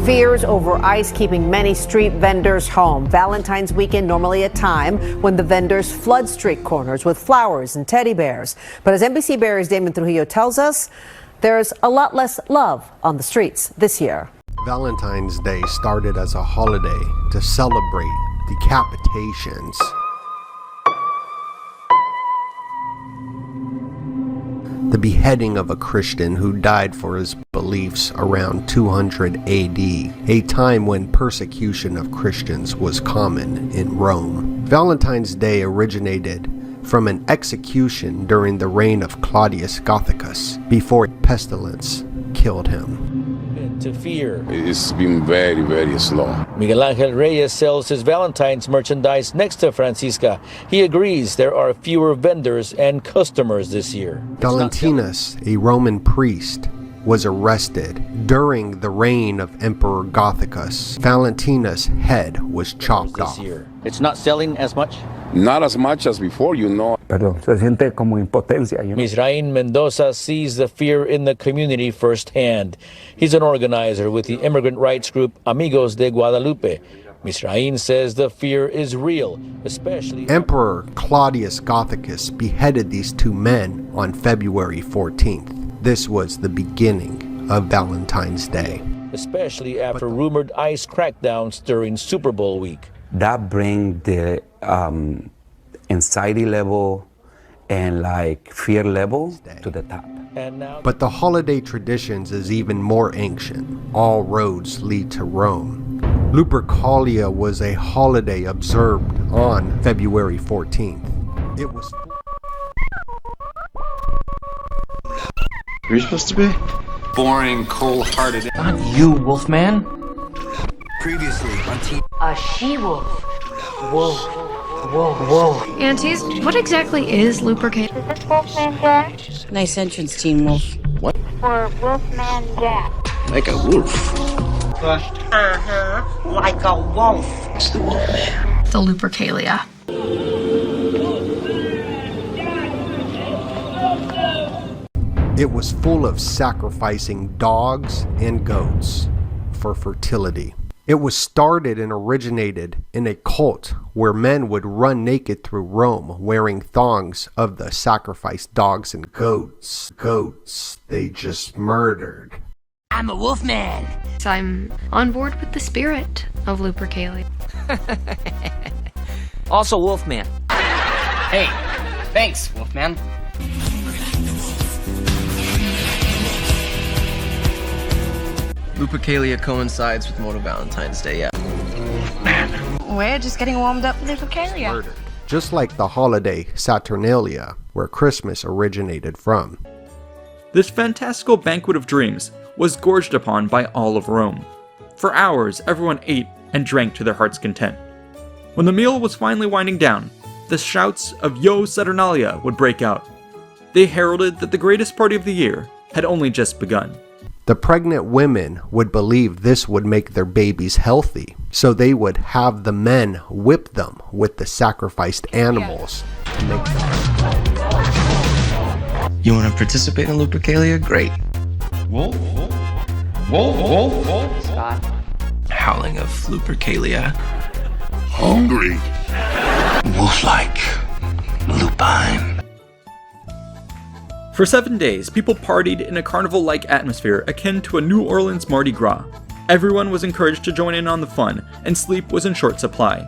Fears over ice keeping many street vendors home. Valentine's weekend normally a time when the vendors flood street corners with flowers and teddy bears. But as NBC Barry's Damon Trujillo tells us, there's a lot less love on the streets this year. Valentine's Day started as a holiday to celebrate decapitations. The beheading of a Christian who died for his beliefs around 200 AD, a time when persecution of Christians was common in Rome. Valentine's Day originated from an execution during the reign of Claudius Gothicus before pestilence killed him. To fear. It's been very, very slow. Miguel Angel Reyes sells his Valentine's merchandise next to Francisca. He agrees there are fewer vendors and customers this year. Valentinus, a Roman priest, was arrested during the reign of Emperor Gothicus. Valentinus' head was chopped off. It's not selling as much? Not as much as before, you know. Perdón, se siente como impotencia. Misraín Mendoza sees the fear in the community firsthand. He's an organizer with the immigrant rights group Amigos de Guadalupe. Misraín says the fear is real, especially... Emperor Claudius Gothicus beheaded these two men on February 14th. This was the beginning of Valentine's Day. Especially after rumored ICE crackdowns during Super Bowl week. That brings the anxiety level and fear level to the top. But the holiday traditions is even more ancient. All roads lead to Rome. Lupercalia was a holiday observed on February 14th. It was... You're supposed to be? Boring, cold-hearted. Not you, Wolfman. Previously on TV. A she-wolf. Wolf. Wolf. Aunties, what exactly is Lupercalia? Is this Wolfman Jack? Nice entrance, Teen Wolf. What? For Wolfman Jack. Like a wolf. Like a wolf. It's the Wolfman. The Lupercalia. It was full of sacrificing dogs and goats for fertility. It was started and originated in a cult where men would run naked through Rome wearing thongs of the sacrificed dogs and goats. Goats they just murdered. I'm a wolfman. I'm on board with the spirit of Lupercalia. Also Wolfman. Hey, thanks, Wolfman. Lupercalia coincides with Moto Valentine's Day, yeah. We're just getting warmed up with Lupercalia. Murdered. Just like the holiday Saturnalia, where Christmas originated from. This fantastical banquet of dreams was gorged upon by all of Rome. For hours, everyone ate and drank to their heart's content. When the meal was finally winding down, the shouts of Yo Saturnalia would break out. They heralded that the greatest party of the year had only just begun. The pregnant women would believe this would make their babies healthy, so they would have the men whip them with the sacrificed animals to make them. You want to participate in Lupercalia? Great. Wolf? Wolf? Wolf? Wolf? Scott. Howling of Lupercalia. Hungry. Wolf-like. Lupine. For 7 days, people partied in a carnival-like atmosphere akin to a New Orleans Mardi Gras. Everyone was encouraged to join in on the fun, and sleep was in short supply.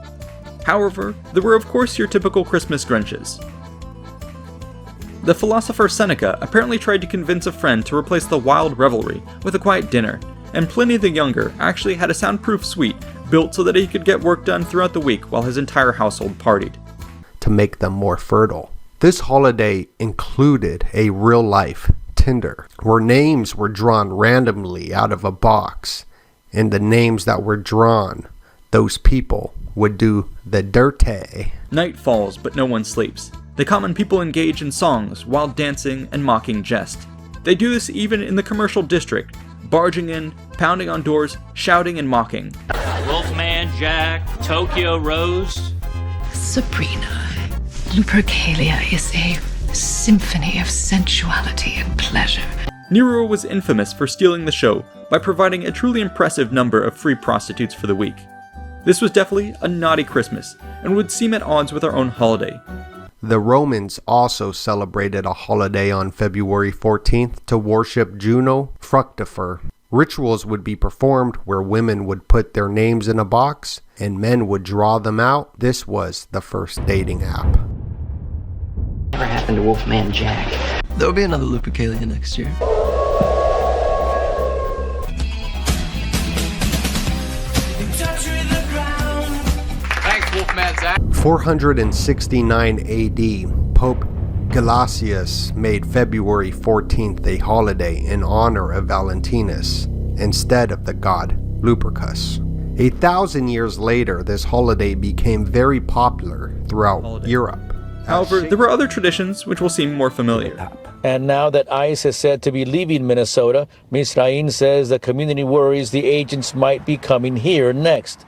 However, there were of course your typical Christmas Grinches. The philosopher Seneca apparently tried to convince a friend to replace the wild revelry with a quiet dinner, and Pliny the Younger actually had a soundproof suite built so that he could get work done throughout the week while his entire household partied. To make them more fertile. This holiday included a real-life Tinder, where names were drawn randomly out of a box, and the names that were drawn, those people would do the dirty. Night falls, but no one sleeps. The common people engage in songs, wild dancing, and mocking jest. They do this even in the commercial district, barging in, pounding on doors, shouting and mocking. Wolfman Jack, Tokyo Rose. Sabrina. Lupercalia is a symphony of sensuality and pleasure. Nero was infamous for stealing the show by providing a truly impressive number of free prostitutes for the week. This was definitely a naughty Christmas, and would seem at odds with our own holiday. The Romans also celebrated a holiday on February 14th to worship Juno Fructifer. Rituals would be performed where women would put their names in a box and men would draw them out. This was the first dating app. Whatever happened to Wolfman Jack? There'll be another Lupercalia next year. Thanks, Wolfman Jack. 469 AD, Pope Gelasius made February 14th a holiday in honor of Valentinus instead of the god Lupercus. 1,000 years later, this holiday became very popular throughout Europe. However, there were other traditions which will seem more familiar. And now that ICE is said to be leaving Minnesota, Misraim says the community worries the agents might be coming here next.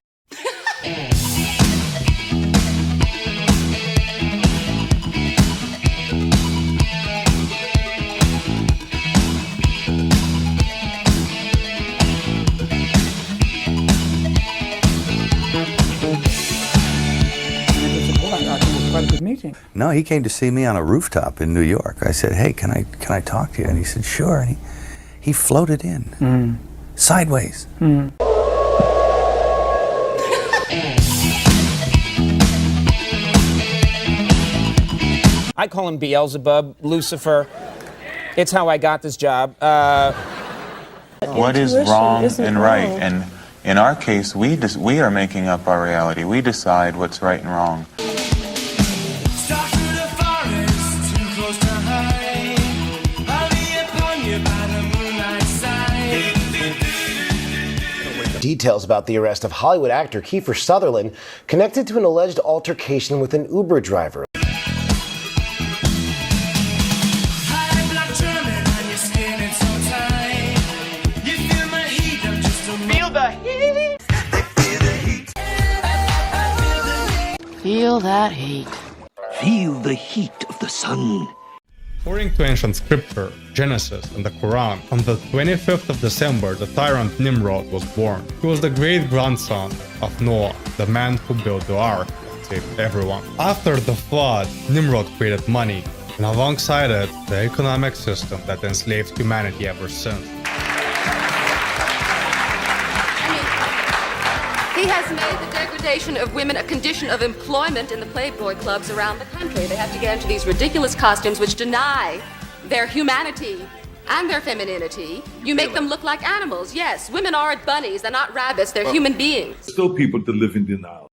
No, he came to see me on a rooftop in New York. I said, "Hey, can I talk to you?" And he said, "Sure." And he floated in sideways. I call him Beelzebub, Lucifer. It's how I got this job. What is wrong and right? And in our case, we are making up our reality. We decide what's right and wrong. Details about the arrest of Hollywood actor Kiefer Sutherland connected to an alleged altercation with an Uber driver. Feel the heat. Feel that heat. Feel the heat of the sun. According to ancient scripture, Genesis and the Quran, on the 25th of December, the tyrant Nimrod was born. He was the great-grandson of Noah, the man who built the ark and saved everyone. After the flood, Nimrod created money, and alongside it, the economic system that enslaved humanity ever since. He has made the degradation of women a condition of employment in the Playboy clubs around the country. They have to get into these ridiculous costumes which deny their humanity and their femininity. You make them look like animals. Yes, women aren't bunnies. They're not rabbits. They're human beings. Still people that live in denial.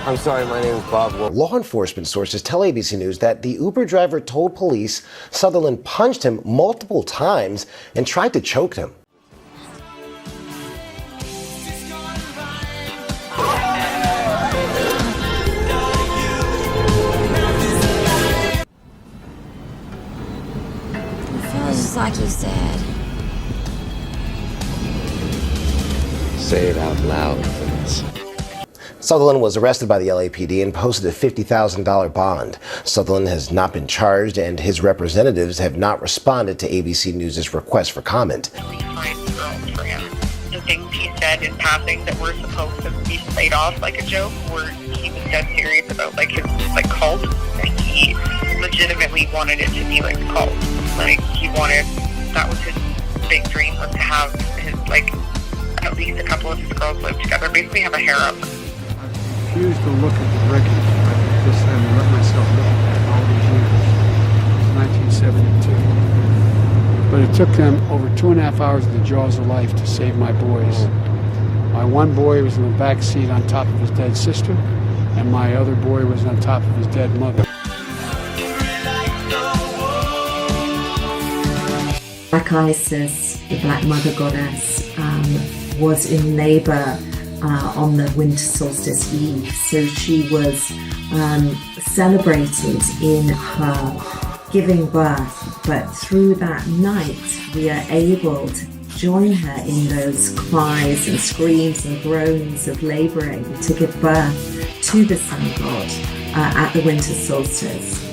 I'm sorry, my name is Bob. Law enforcement sources tell ABC News that the Uber driver told police Sutherland punched him multiple times and tried to choke him. It feels just like you said. Say it out loud, please. Sutherland was arrested by the LAPD and posted a $50,000 bond. Sutherland has not been charged, and his representatives have not responded to ABC News' request for comment. The things he said in passing that were supposed to be played off like a joke, where he was dead serious about like his cult, and he legitimately wanted it to be like a cult. Like that was his big dream, was to have his at least a couple of his girls live together, basically have a harem. I refused to look at the wreckage like this time and let myself look at it all these years. It was 1972. But it took them over 2.5 hours of the jaws of life to save my boys. My one boy was in the back seat on top of his dead sister, and my other boy was on top of his dead mother. Black Isis, the Black Mother Goddess, was in labor on the winter solstice eve. So she was celebrated in her giving birth, but through that night we are able to join her in those cries and screams and groans of labouring to give birth to the sun god at the winter solstice.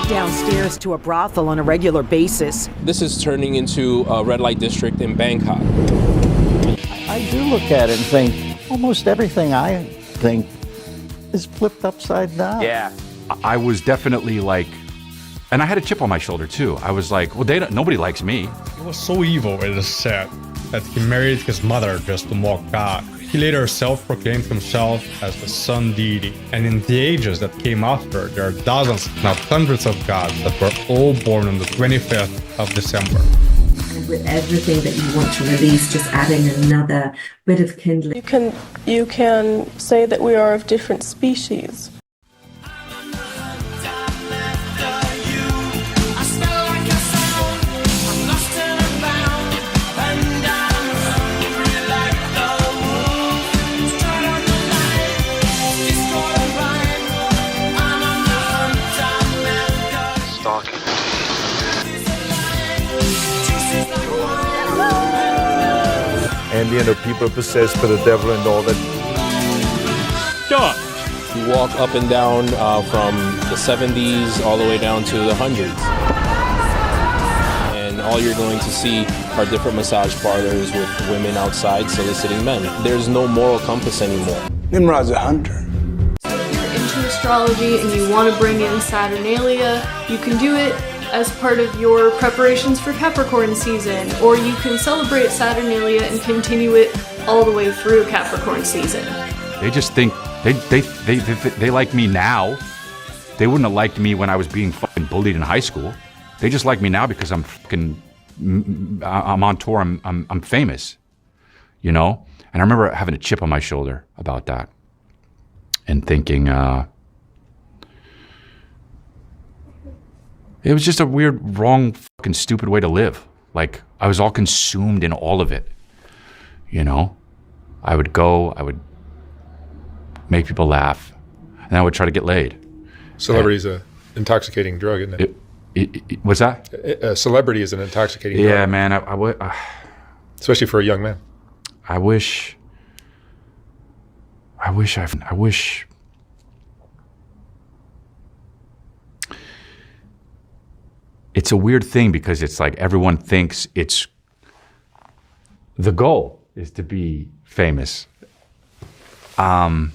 Downstairs to a brothel on a regular basis. This is turning into a red light district in Bangkok. I do look at it and think almost everything I think is flipped upside down. Yeah. I was definitely like, and I had a chip on my shoulder too. I was like, well, nobody likes me. He was so evil, it is said, that he married his mother just to mock God. He later self-proclaimed himself as the sun deity, and in the ages that came after, there are dozens, if not hundreds of gods that were all born on the 25th of December. And with everything that you want to release, just adding another bit of kindling. You can say that we are of different species. And people are possessed by the devil and all that. Done. You walk up and down from the 70s all the way down to the 100s. And all you're going to see are different massage parlors with women outside soliciting men. There's no moral compass anymore. Nimrod's a hunter. So if you're into astrology and you want to bring in Saturnalia, you can do it as part of your preparations for Capricorn season, or you can celebrate Saturnalia and continue it all the way through Capricorn season. They just think they like me now. They wouldn't have liked me when I was being fucking bullied in high school. They just like me now because I'm on tour. I'm famous, you know. And I remember having a chip on my shoulder about that, and thinking. It was just a weird, wrong, fucking stupid way to live. Like, I was all consumed in all of it, you know? I would go, I would make people laugh, and I would try to get laid. Celebrity's an intoxicating drug, isn't it? What's that? Celebrity is an intoxicating drug. Yeah, man, I would... especially for a young man. I wish... It's a weird thing because it's like everyone thinks it's the goal is to be famous. And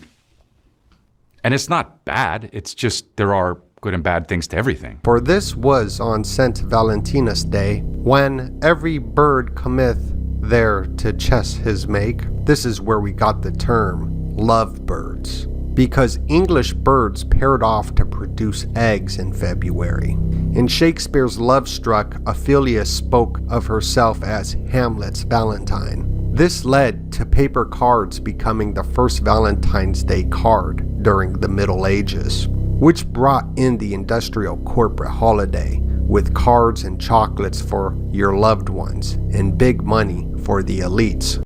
it's not bad. It's just there are good and bad things to everything. For this was on St. Valentinus Day, when every bird cometh there to chess his make. This is where we got the term lovebirds, because English birds paired off to produce eggs in February. In Shakespeare's Love Struck, Ophelia spoke of herself as Hamlet's Valentine. This led to paper cards becoming the first Valentine's Day card during the Middle Ages, which brought in the industrial corporate holiday with cards and chocolates for your loved ones and big money for the elites.